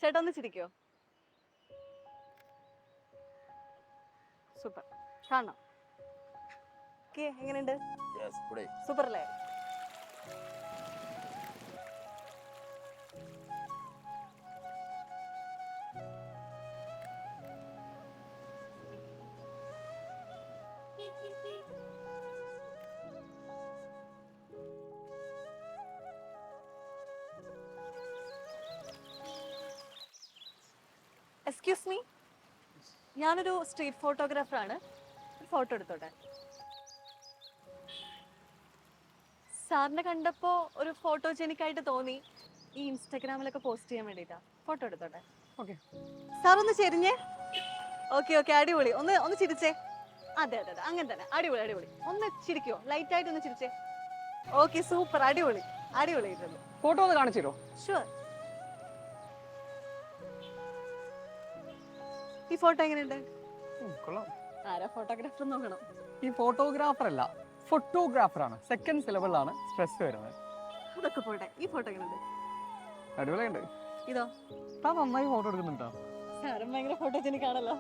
ചേട്ടാ ഒന്ന് ചിരിക്കോ? സൂപ്പർ. കാണാം. ഓക്കെ, എങ്ങനെയുണ്ട്? സൂപ്പർ അല്ലേ? എക്സ്ക്യൂസ് മീ, ഞാനൊരു സ്ട്രീറ്റ് ഫോട്ടോഗ്രാഫറാണ്. ഒരു ഫോട്ടോ എടുത്തോട്ടെ? സാറിനെ കണ്ടപ്പോൾ ഒരു ഫോട്ടോജനിക്കായിട്ട് തോന്നി. ഈ ഇൻസ്റ്റാഗ്രാമിലൊക്കെ പോസ്റ്റ് ചെയ്യാൻ വേണ്ടിയിട്ടാ. ഫോട്ടോ എടുത്തോട്ടെ? ഓക്കെ. സാർ ഒന്ന് ചെരിഞ്ഞേ. ഓക്കെ ഓക്കെ, അടിപൊളി. ഒന്ന് ഒന്ന് ചിരിച്ചേ. അതെ അതെ അതെ, അങ്ങനെ തന്നെ. അടിപൊളി അടിപൊളി. ഒന്ന് ചിരിക്കോ? ലൈറ്റ് ആയിട്ട് ഒന്ന് ചിരിച്ചേ. Okay, super. അടിപൊളി അടിപൊളി. ഫോട്ടോ ഒന്ന് കാണിച്ചു തരുമോ? ഷുവർ. ഈ ഫോട്ടോ എങ്ങനെയുണ്ട്? കൊള്ളാം. ആരാ ഫോട്ടോഗ്രാഫർ നോക്കണം. ഈ ഫോട്ടോഗ്രാഫർ അല്ല, ഫോട്ടോഗ്രാഫറാണ്. സെക്കൻഡ് സിലബിളാണ് സ്ട്രെസ് വരുന്നത്. അതൊക്കെ പോട്ടെ, ഈ ഫോട്ടോ എങ്ങനെയുണ്ട്? അടിപൊളിയുണ്ട്. ഇതോ? താൻ നന്നായി ഫോട്ടോ എടുക്കുന്നുണ്ടോ? സാറും ഭയങ്കര ഫോട്ടോജനിക് ആണല്ലോ.